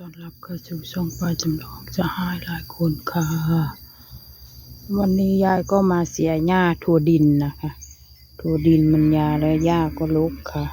ต้อนรับเข้าสู่ช่องป้าจำลองจะหายหลายคนค่ะวันนี้ยายก็มาเสียหญ้าถั่วดินนะคะถั่วดินมันยาแล้วหญ้าก็รกค่ะ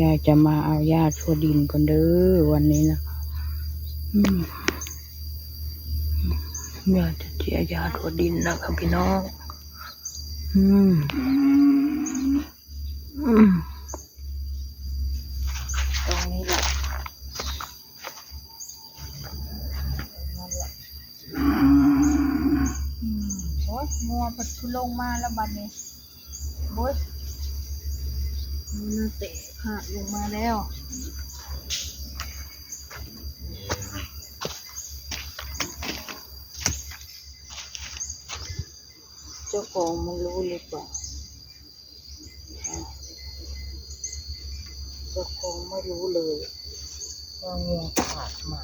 ยายจะมาเอาหญ้าถั่วดินกันเด้อวันนี้นะคะยายจะเสียหญ้าถั่วดินนะคะพี่น้องตรงนี้แหละโอ๊ยงัวพัดทุลงมาแล้วบัดนี้โอ๊ยมันเตะขาดลงมาแล้วเจ้าของมันรู้หรือเปล่าเจ้าของไม่รู้เลยว่างัวขาดมา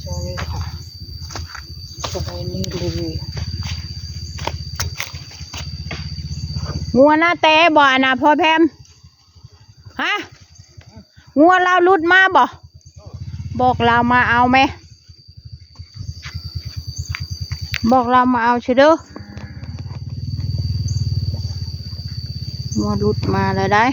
ช่วงนี้ค่ะช่วงนี้เลยงัวหน้าเตะบ่นะพ่อแพมฮะงัวเราหลุดมาบ่บอกเรามาเอาไหมบอกเรามาเอาเฉยเด้องัวหลุดมาเลยได้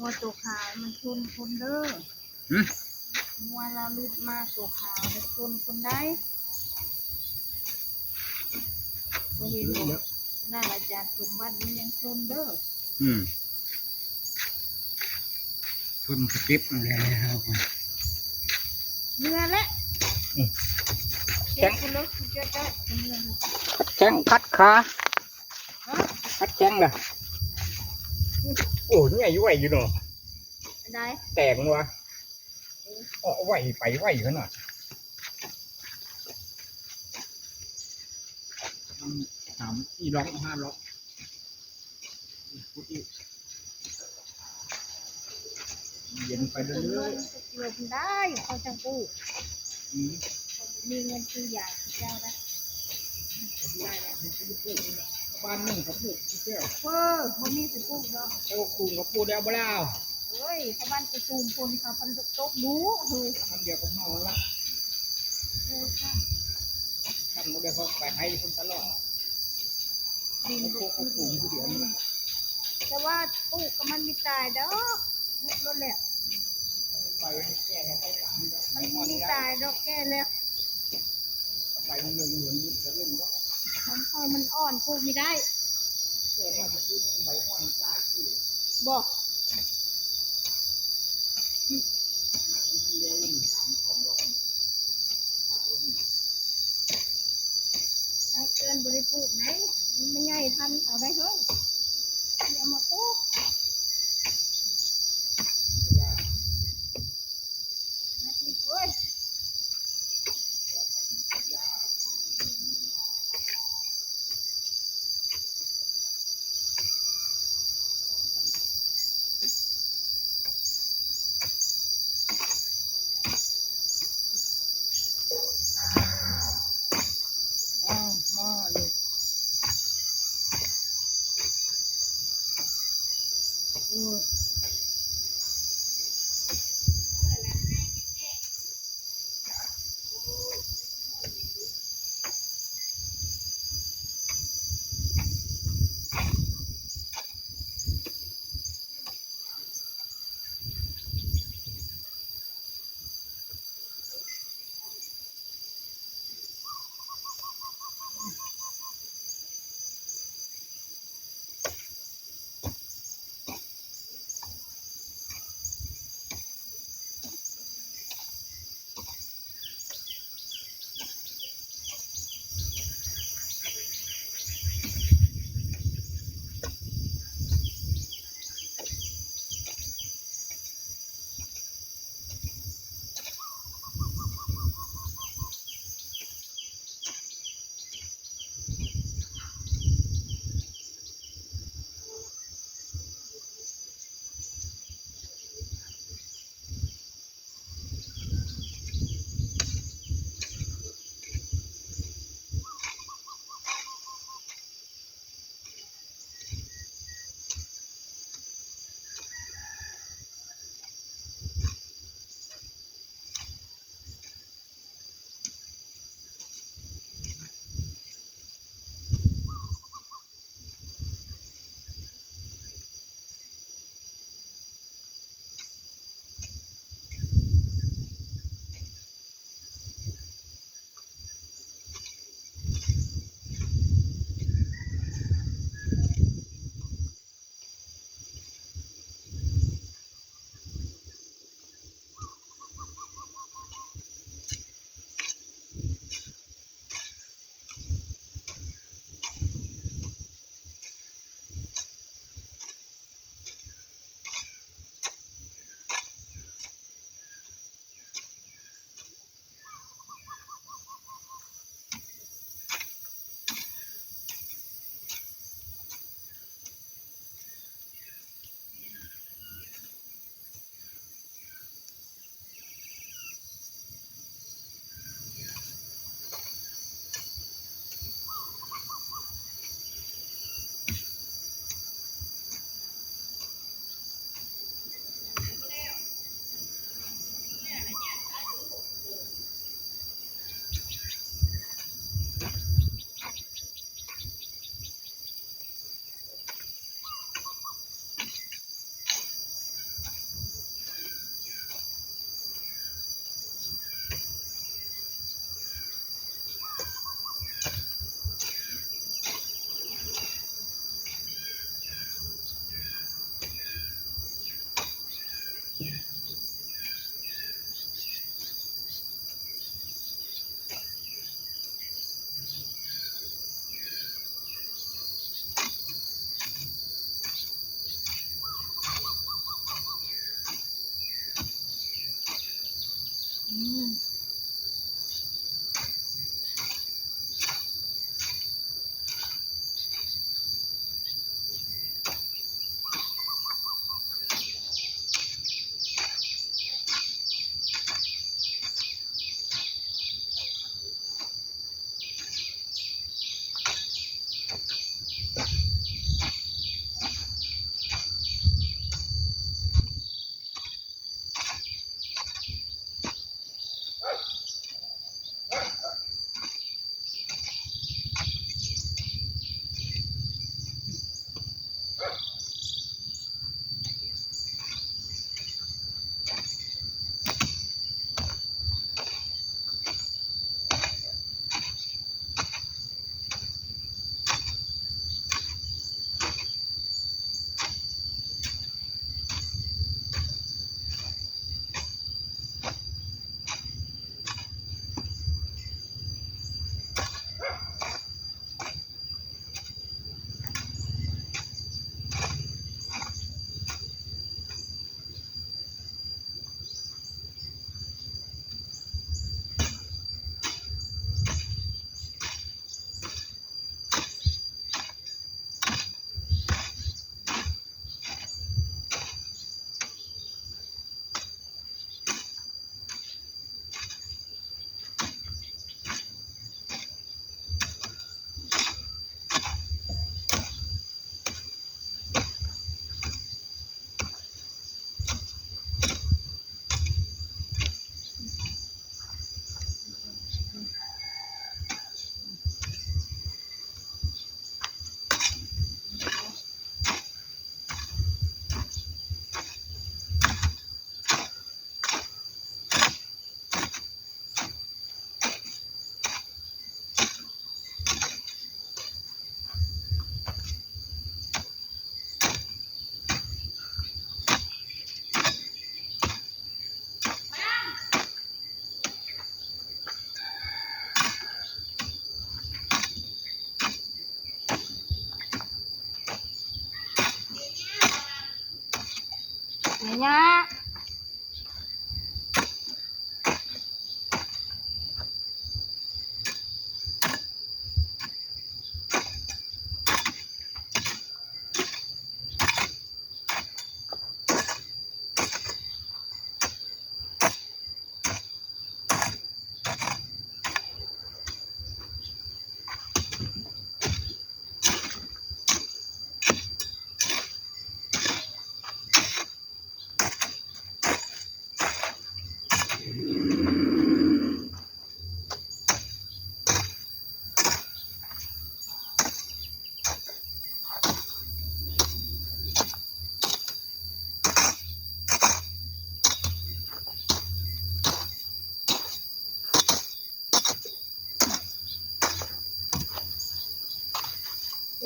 งัวตัวขาวมันชนคนเด้องัวเราลุดมาตัวขาวมันชนคนได้พอเห็นบอกน่าอาจารย์สมบัติมันยังชนเด้อชนสกิปแล้วเนื้อละแจ้งคุณลูกคุณจะได้เนื้อแจ้งคัดขาคัดแจ้งล่ะโอ้ยไงไหวอยู่เนาะได้แต่งวะไหวไปไหวขนาด3 4 ล็อก 5 ล็อกเย็นไปเรื่อยๆเกือบได้เขาจะกู้มีเงินซื้อใหญ่เจ้าได้บ้านนึงเขาปลูกเจ้าเขามีสิปลูกเนาะเขาปลูกเขาปลูกแล้วบ่แล้วเฮ้ยเขาบ้านไปตูมคนเขาพันตกรู้เฮ้ยทำเดียวกับเฮาละค่ะทำเดียวเขาไปให้คนตลอดดินเขาปลูกผู้เดียวนี่แต่ว่าปลูกก็มันมีตายเด้อลุกแล้วแหละไปแก่ไป3มันมี ตายดอกแก่แล้ว ใบมันเหลืองๆจะเล่นบ่ มันค่อยมันอ่อนปลูกไม่ได้ แต่ว่าจะพูดใบอ่อนได้คือ บอก เลี้ยงนี่ถามของบ่ แล้วเกินบริปลูกไหนมันใหญ่ทันเขาได้เฮ้ยเอามาปลูกนาทีเอ้ย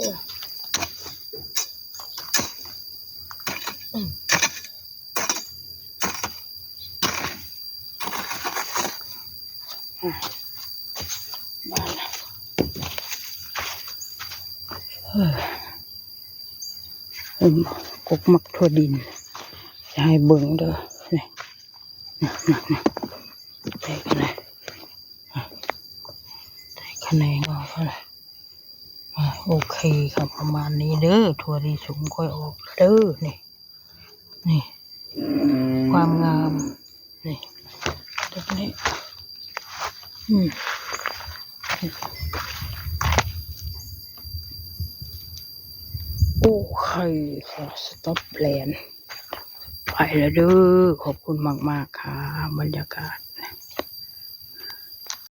บ้านกกมักทั่วดินจะให้เบิ่งเด้อนี่ได้กันเลยได้คะแนนก็เท่าไหร่โอเคครับประมาณนี้เด้อถั่วที่สูงค่อยออกเด้อนี่ความงามนี่ตรงนี้โอเคค่ะสต็อปแลนไปแล้วเด้อขอบคุณมากๆค่ะบรรยากาศ